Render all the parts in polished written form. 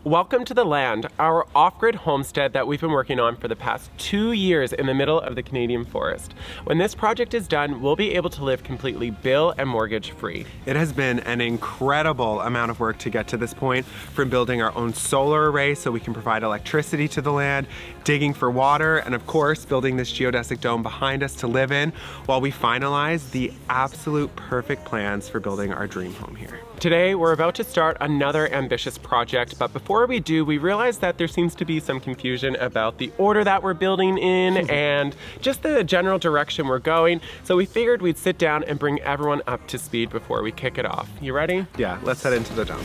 Welcome to The Land, our off-grid homestead that we've been working on for the past 2 years in the middle of the Canadian forest. When this project is done, we'll be able to live completely bill and mortgage free. It has been an incredible amount of work to get to this point, from building our own solar array so we can provide electricity to the land, digging for water, and of course, building this geodesic dome behind us to live in while we finalize the absolute perfect plans for building our dream home here. Today, we're about to start another ambitious project, but before we do, we realize that there seems to be some confusion about the order that we're building in and just the general direction we're going. So we figured we'd sit down and bring everyone up to speed before we kick it off. You ready? Yeah, let's head into the dome.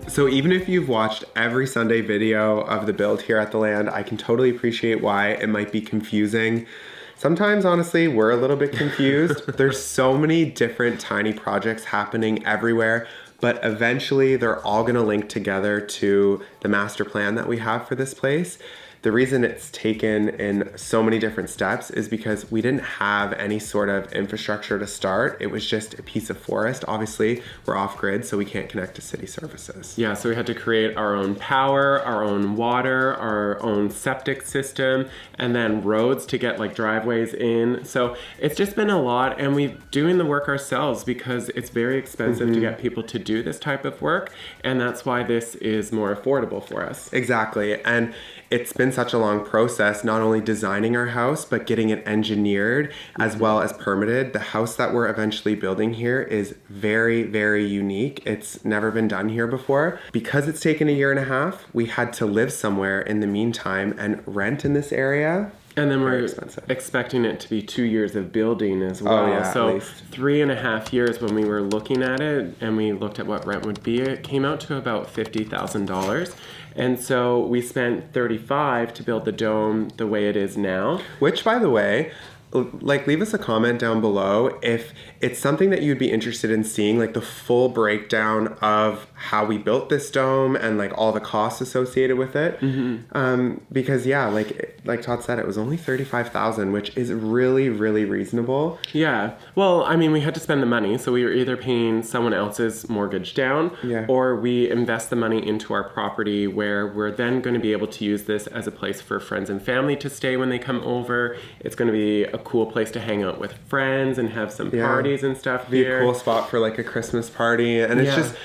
So even if you've watched every Sunday video of the build here at The Land, I can totally appreciate why it might be confusing. Sometimes, honestly, we're a little bit confused. There's so many different tiny projects happening everywhere, but eventually they're all gonna link together to the master plan that we have for this place. The reason it's taken in so many different steps is because we didn't have any sort of infrastructure to start. It was just a piece of forest. Obviously, we're off grid, so we can't connect to city services. Yeah, so we had to create our own power, our own water, our own septic system, and then roads to get like driveways in. So it's just been a lot, and we're doing the work ourselves because it's very expensive to get people to do this type of work, and that's why this is more affordable for us. Exactly, and it's been such a long process, not only designing our house, but getting it engineered as well as permitted. The house that we're eventually building here is very, very unique. It's never been done here before. Because it's taken 1.5 years, we had to live somewhere in the meantime and rent in this area. And then we're expecting it to be 2 years of building as well. Oh, yeah, so at least 3.5 years when we were looking at it and we looked at what rent would be, it came out to about $50,000. And so we spent $35,000 to build the dome the way it is now. Which, by the way, like, leave us a comment down below if it's something that you'd be interested in seeing, like the full breakdown of how we built this dome and like all the costs associated with it. Because yeah, like Todd said, it was only $35,000, which is really, really reasonable. Yeah. Well, I mean, we had to spend the money, so we were either paying someone else's mortgage down, or we invest the money into our property where we're then going to be able to use this as a place for friends and family to stay when they come over. It's going to be a cool place to hang out with friends and have some parties and stuff Be here. a cool spot for like a Christmas party, and it's just,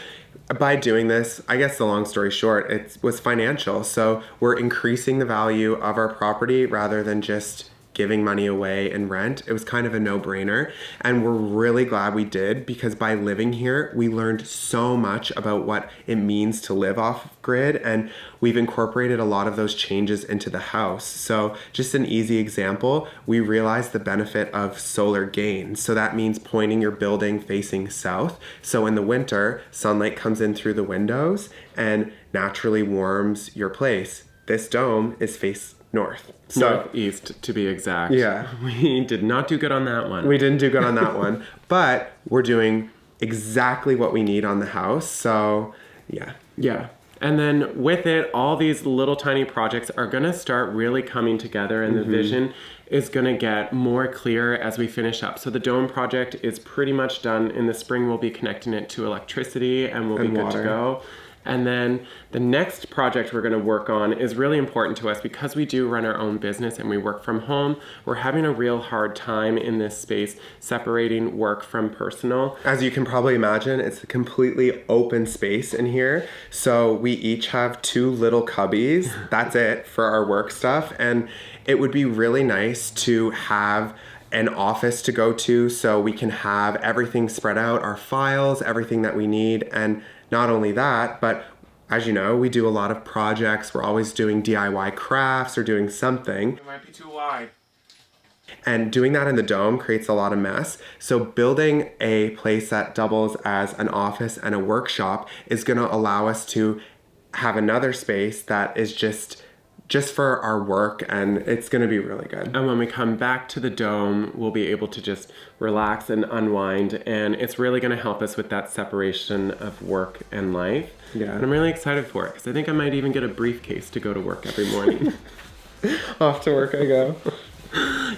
by doing this, I guess the long story short, it was financial. So we're increasing the value of our property rather than just giving money away in rent. It was kind of a no-brainer, and we're really glad we did, because by living here, we learned so much about what it means to live off grid, and we've incorporated a lot of those changes into the house. So just an easy example, we realized the benefit of solar gain. So that means pointing your building facing south. So in the winter, sunlight comes in through the windows and naturally warms your place. This dome is faced north. Northeast, to be exact. Yeah. We did not do good on that one. We didn't do good on that one, but we're doing exactly what we need on the house. So yeah. Yeah. And then with it, all these little tiny projects are going to start really coming together, and the vision is going to get more clear as we finish up. So the dome project is pretty much done. In the spring, we'll be connecting it to electricity and we'll be good to go. And then the next project we're going to work on is really important to us because we do run our own business and we work from home. We're having a real hard time in this space separating work from personal. As you can probably imagine, it's a completely open space in here. So we each have 2 little cubbies. That's it for our work stuff. And it would be really nice to have an office to go to so we can have everything spread out, our files, everything that we need. And not only that, but as you know, we do a lot of projects. We're always doing DIY crafts or doing something. It might be too wide. And doing that in the dome creates a lot of mess. So building a place that doubles as an office and a workshop is going to allow us to have another space that is just for our work, and it's going to be really good. And when we come back to the dome, we'll be able to just relax and unwind, and it's really going to help us with that separation of work and life. Yeah. And I'm really excited for it, because I think I might even get a briefcase to go to work every morning. Off to work I go.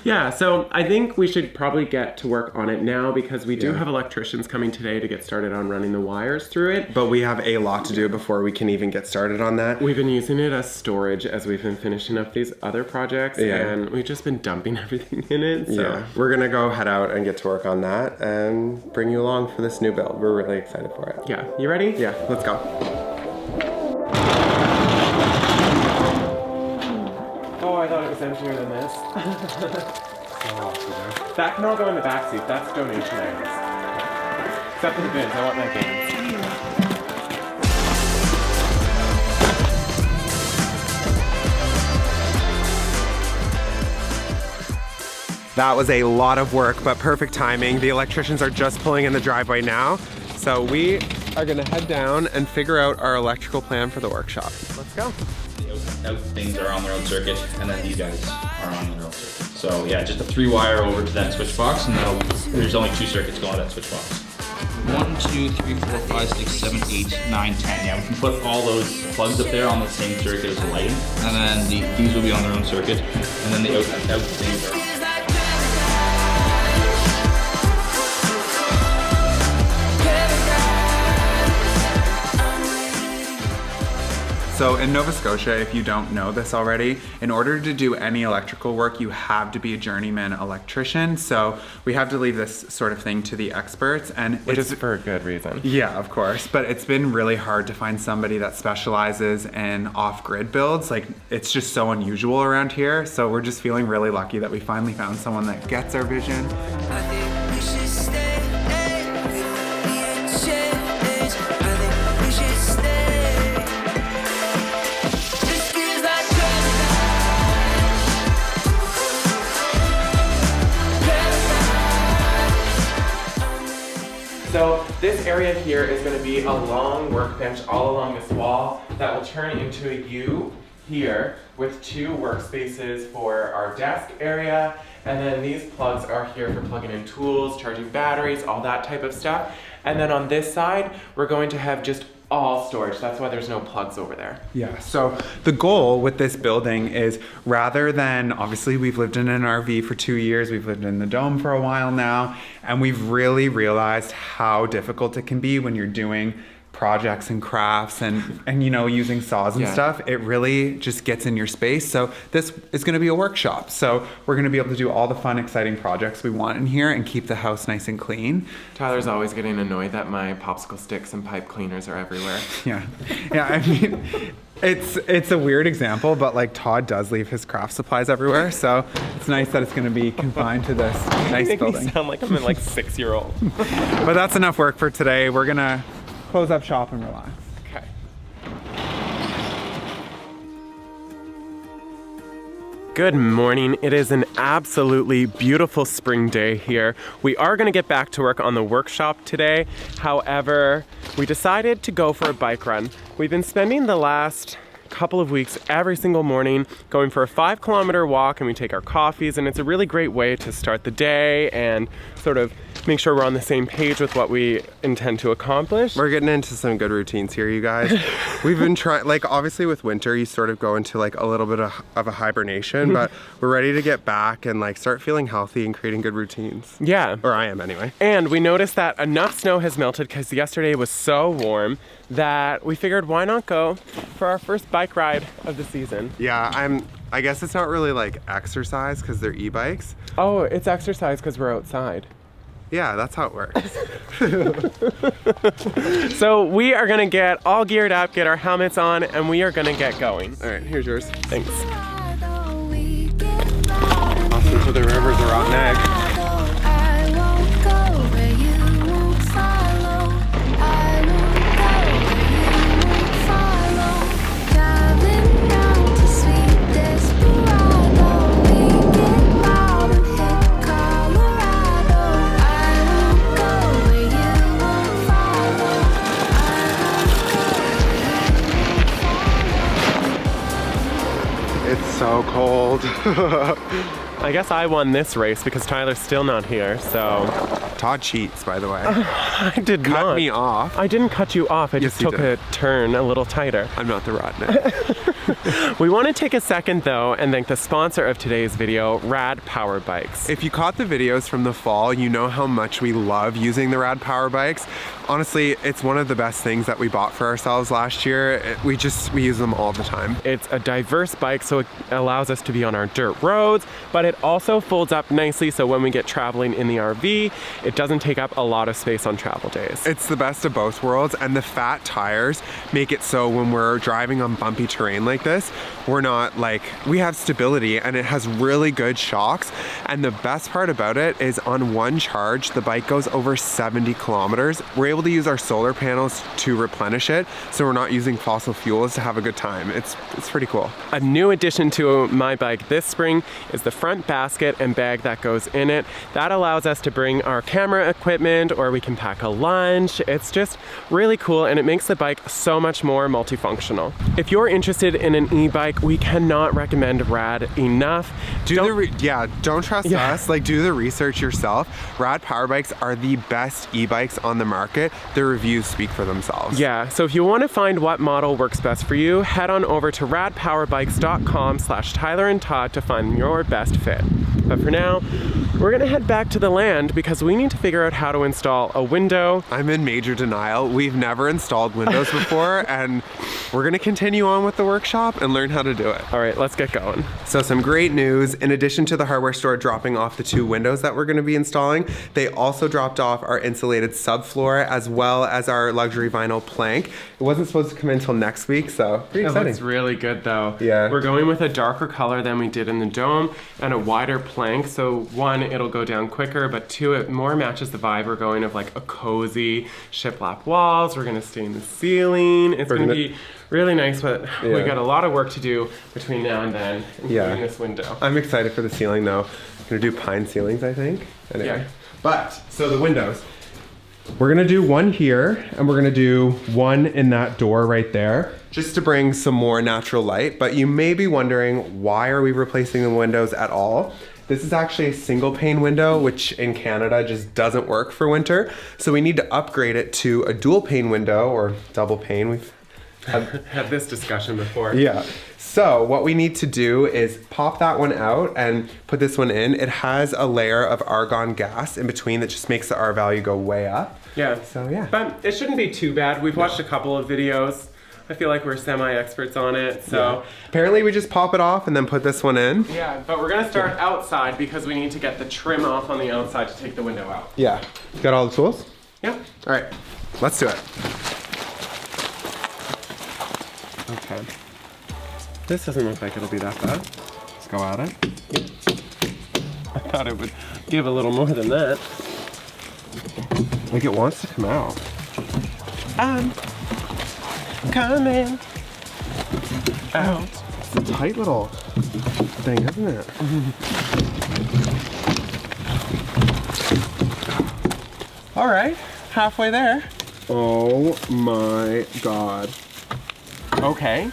Yeah, so I think we should probably get to work on it now because we do Yeah. have electricians coming today to get started on running the wires through it. But we have a lot to do before we can even get started on that. We've been using it as storage as we've been finishing up these other projects, and we've just been dumping everything in it. So. Yeah, we're gonna go head out and get to work on that and bring you along for this new build. We're really excited for it. Yeah, you ready? Yeah, let's go. Oh, I thought it was emptier than this. That can all go in the backseat. That's donation items. Except for the bins. I want my bins. That was a lot of work, but perfect timing. The electricians are just pulling in the driveway now. So we are gonna head down and figure out our electrical plan for the workshop. Let's go. The out things are on their own circuit, and then these guys are on their own circuit. So yeah, just a 3-wire over to that switch box, and there's only 2 circuits going to that switch box. 1, 2, 3, 4, 5, 6, 7, 8, 9, 10. Yeah, we can put all those plugs up there on the same circuit as the lighting, and then these will be on their own circuit, and then the out things are on. So in Nova Scotia, if you don't know this already, in order to do any electrical work, you have to be a journeyman electrician. So we have to leave this sort of thing to the experts, and Which is for a good reason. yeah, of course. But it's been really hard to find somebody that specializes in off-grid builds. Like, it's just so unusual around here. So we're just feeling really lucky that we finally found someone that gets our vision. I think we should stay with the exchange. I think we should stay. This feels like paradise. So this area here is going to be a long workbench all along this wall that will turn into a U here with 2 workspaces for our desk area, and then these plugs are here for plugging in tools, charging batteries, all that type of stuff. And then on this side, we're going to have just all storage. That's why there's no plugs over there. Yeah, so the goal with this building is, rather than, obviously we've lived in an RV for 2 years, we've lived in the Dome for a while now, and we've really realized how difficult it can be when you're doing projects and crafts and you know, using saws and Yeah. stuff. It really just gets in your space. So this is going to be a workshop. So we're going to be able to do all the fun, exciting projects we want in here and keep the house nice and clean. Tyler's always getting annoyed that my popsicle sticks and pipe cleaners are everywhere. Yeah. Yeah, I mean, it's a weird example, but like Todd does leave his craft supplies everywhere, so it's nice that it's going to be confined to this nice Make me building. sound like I'm a 6-year-old. But that's enough work for today. We're going to close up shop and relax. Okay. Good morning. It is an absolutely beautiful spring day here. We are going to get back to work on the workshop today. However, we decided to go for a bike run. We've been spending the last couple of weeks every single morning going for a 5-kilometer walk, and we take our coffees, and it's a really great way to start the day and sort of make sure we're on the same page with what we intend to accomplish. We're getting into some good routines here, you guys. We've been trying, like, obviously with winter, you sort of go into like a little bit of a hibernation, but we're ready to get back and like start feeling healthy and creating good routines. Yeah. Or I am anyway. And we noticed that enough snow has melted because yesterday was so warm that we figured why not go for our first bike ride of the season. Yeah, I guess it's not really like exercise because they're e-bikes. Oh, it's exercise because we're outside. Yeah, that's how it works. So we are gonna get all geared up, get our helmets on, and we are gonna get going. All right, here's yours. Thanks. Awesome, so the rivers are out next. I won't go where you won't follow. I won't go where you won't follow. Driving down to sweet Desperado. We get loud and hit Colorado. I won't go where you won't follow. I won't go where you won't follow. It's so cold. I guess I won this race because Tyler's still not here, so. Todd cheats, by the way. I did not. Cut me off. I didn't cut you off, I Yes, just you took did. a turn a little tighter. I'm not the Rodney. We want to take a second though and thank the sponsor of today's video, Rad Power Bikes. If you caught the videos from the fall, you know how much we love using the Rad Power Bikes. Honestly, it's one of the best things that we bought for ourselves last year. We use them all the time. It's a diverse bike, so it allows us to be on our dirt roads, but it also folds up nicely so when we get traveling in the RV, it doesn't take up a lot of space on travel days. It's the best of both worlds, and the fat tires make it so when we're driving on bumpy terrain like this, we have stability, and it has really good shocks. And the best part about it is on one charge, the bike goes over 70 kilometers. We're able to use our solar panels to replenish it, so we're not using fossil fuels to have a good time. It's pretty cool. A new addition to my bike this spring is the front basket and bag that goes in it. That allows us to bring our camera equipment, or we can pack a lunch. It's just really cool, and it makes the bike so much more multifunctional. If you're interested in an e-bike, we cannot recommend Rad enough. Don't trust us. Do the research yourself. Rad Power Bikes are the best e-bikes on the market. The reviews speak for themselves. Yeah, so if you want to find what model works best for you, head on over to radpowerbikes.com/Tyler and Todd to find your best fit. But for now, we're gonna head back to the land because we need to figure out how to install a window. I'm in major denial. We've never installed windows before, and we're gonna continue on with the workshop and learn how to do it. All right, let's get going. So some great news. In addition to the hardware store dropping off the 2 windows that we're gonna be installing, they also dropped off our insulated subfloor as well as our luxury vinyl plank. It wasn't supposed to come in until next week, so pretty exciting. It looks really good though. Yeah. We're going with a darker color than we did in the dome and a wider plank. So 1, it'll go down quicker, but 2, it more matches the vibe we're going of like a cozy shiplap walls. We're gonna stain the ceiling. It's gonna be really nice, but we got a lot of work to do between now and then, including this window. I'm excited for the ceiling though. I'm gonna do pine ceilings, I think. Anyway. Yeah. But, so the windows. We're gonna do one here, and we're gonna do one in that door right there, just to bring some more natural light. But you may be wondering, why are we replacing the windows at all? This is actually a single pane window, which in Canada just doesn't work for winter. So we need to upgrade it to a dual pane window, or double pane. We've had this discussion before. Yeah. So what we need to do is pop that one out and put this one in. It has a layer of argon gas in between that just makes the R value go way up. Yeah. So yeah. But it shouldn't be too bad. We've watched a couple of videos. I feel like we're semi-experts on it, so. Apparently we just pop it off and then put this one in. Yeah, but we're gonna start outside because we need to get the trim off on the outside to take the window out. Yeah. Got all the tools? Yep. All right, let's do it. Okay. This doesn't look like it'll be that bad. Let's go at it. I thought it would give a little more than that. Like it wants to come out. I'm coming out. It's a tight little thing, isn't it? All right, halfway there. Oh my God. Okay.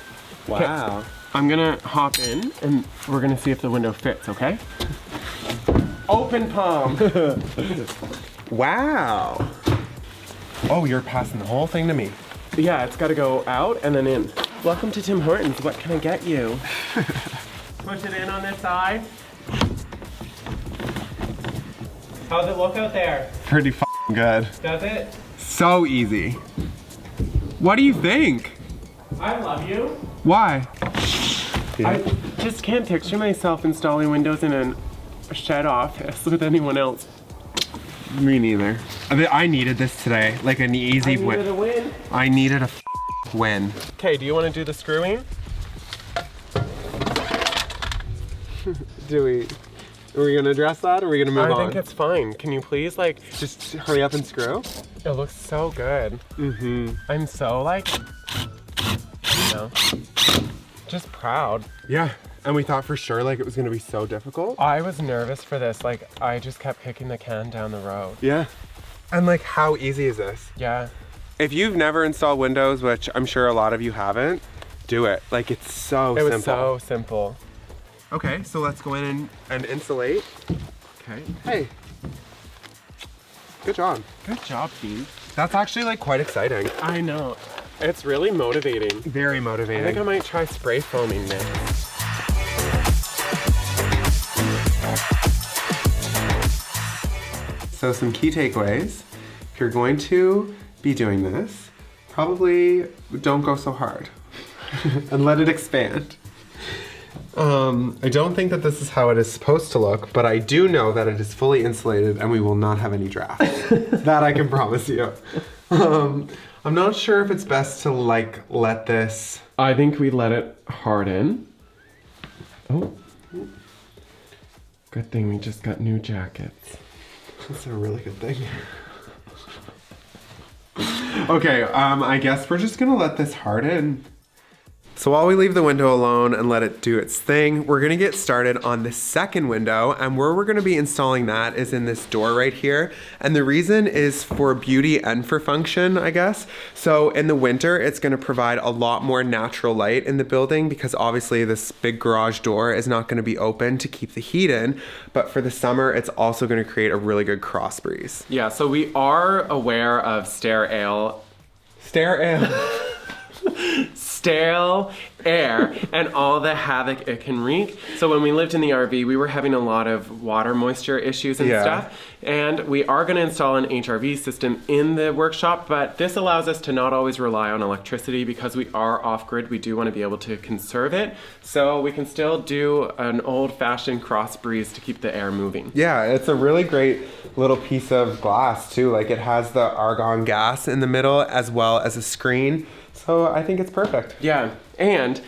Wow. I'm gonna hop in and we're gonna see if the window fits, okay? Open palm. Wow. Oh, you're passing the whole thing to me. Yeah, it's gotta go out and then in. Welcome to Tim Hortons. What can I get you? Push it in on this side. How's it look out there? Pretty f***ing good. Does it? So easy. What do you think? I love you. Why? I just can't picture myself installing windows in a shed office with anyone else. Me neither. I needed this today, like an easy I needed a win. I needed a win. Okay, do you want to do the screwing? Are we gonna address that or are we gonna move on? I think it's fine. Can you please, Just hurry up and screw? it looks so good. Mm-hmm. I'm so just proud. Yeah, and we thought for sure it was gonna be so difficult. I was nervous for this. I just kept kicking the can down the road. Yeah. And how easy is this? Yeah. If you've never installed Windows, which I'm sure a lot of you haven't, do it. It's so simple. It was so simple. Okay, so let's go in and insulate. Okay. Hey. Good job. Good job, team. That's actually quite exciting. I know. It's really motivating. Very I motivating. think I might try spray foaming this. So some key takeaways. If you're going to be doing this, probably don't go so hard and let it expand. I don't think that this is how it is supposed to look, but I do know that it is fully insulated and we will not have any draft. That I can promise you. I'm not sure if it's best to like let this. I think we let it harden. Oh. Good thing we just got new jackets. That's a really good thing. Okay, I guess we're just gonna let this harden. So while we leave the window alone and let it do its thing, we're gonna get started on the second window, and where we're gonna be installing that is in this door right here. And the reason is for beauty and for function, I guess. So in the winter, it's gonna provide a lot more natural light in the building because obviously this big garage door is not gonna be open to keep the heat in. But for the summer, it's also gonna create a really good cross breeze. Yeah, so we are aware of stale air and all the havoc it can wreak. So when we lived in the RV, we were having a lot of water moisture issues and stuff. And we are going to install an HRV system in the workshop, but this allows us to not always rely on electricity because we are off-grid. We do want to be able to conserve it. So we can still do an old-fashioned cross breeze to keep the air moving. Yeah, it's a really great little piece of glass too. Like it has the argon gas in the middle as well as a screen. So I think it's perfect. Yeah, and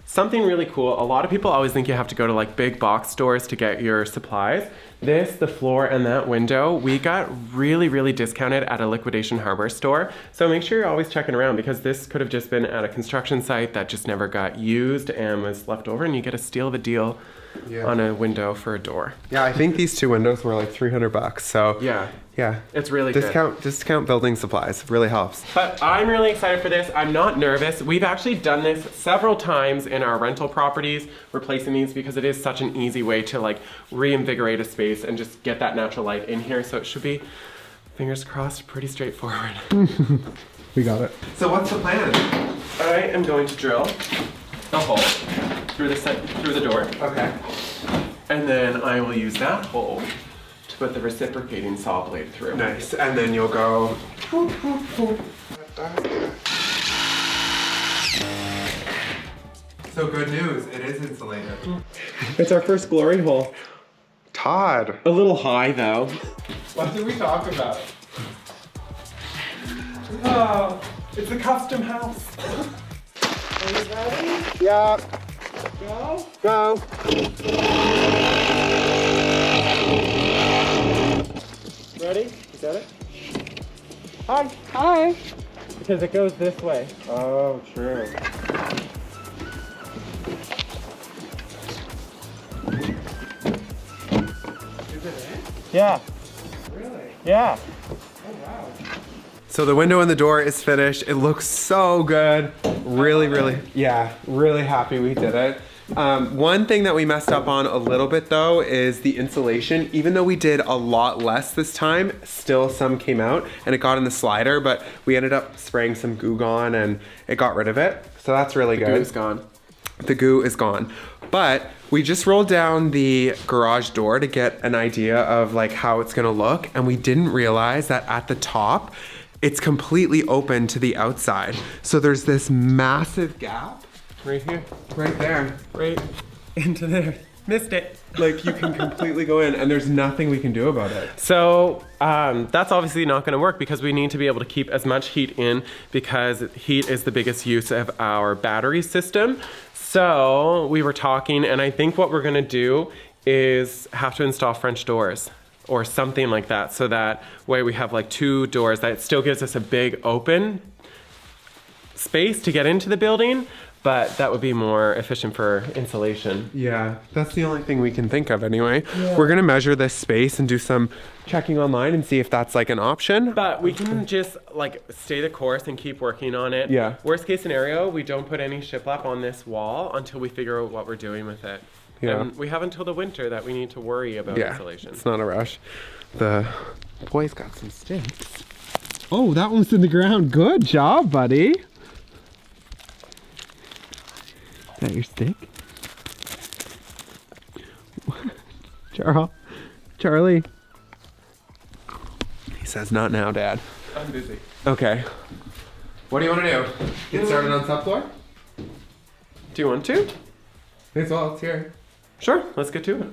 something really cool, a lot of people always think you have to go to like big box stores to get your supplies. This, the floor, and that window, we got really, really discounted at a liquidation hardware store. So make sure you're always checking around because this could have just been at a construction site that just never got used and was left over, and you get a steal of a deal on a window for a door. Yeah, I think these two windows were like $300. So Yeah. yeah, It's really discount building supplies really helps. But I'm really excited for this. I'm not nervous. We've actually done this several times in our rental properties, replacing these because it is such an easy way to like reinvigorate a space and just get that natural light in here. So it should be, fingers crossed, pretty straightforward. We got it. So what's the plan? I am going to drill a hole through the door. Okay. And then I will use that hole to put the reciprocating saw blade through. Nice. And then you'll go. So good news, it is insulated. It's our first glory hole. Todd. A little high though. What did we talk about? Oh, it's a custom house. Are you ready? Yeah. Go. Go. Ready? Is that it? Hi. Hi. Because it goes this way. Oh, true. Yeah. Really? Yeah. So the window and the door is finished. It looks so good. Really happy we did it. One thing that we messed up on a little bit though is the insulation. Even though we did a lot less this time, still some came out and it got in the slider, but we ended up spraying some Goo Gone and it got rid of it. So that's really good. The goo is gone. The goo is gone. But we just rolled down the garage door to get an idea of like how it's gonna look, and we didn't realize that at the top, it's completely open to the outside. So there's this massive gap Right here. right there. Right into there. Missed it. Like you can completely go in and there's nothing we can do about it. So that's obviously not going to work because we need to be able to keep as much heat in because heat is the biggest use of our battery system. So we were talking, and I think what we're going to do is have to install French doors or something like that, so that way we have like two doors that still gives us a big open space to get into the building, but that would be more efficient for insulation. Yeah, that's the only thing we can think of anyway. Yeah. We're gonna measure this space and do some checking online and see if that's like an option. But we can just like stay the course and keep working on it. Yeah. Worst case scenario, we don't put any shiplap on this wall until we figure out what we're doing with it. Yeah. And we have until the winter that we need to worry about insulation. It's not a rush. The boy's got some sticks. Oh, that one's in the ground. Good job, buddy. that your stick? Charlie. He says not now, Dad. I'm busy. Okay. What do you want to do? Get started on subfloor? Do you want to? As well, let's hear it. Sure, let's get to it.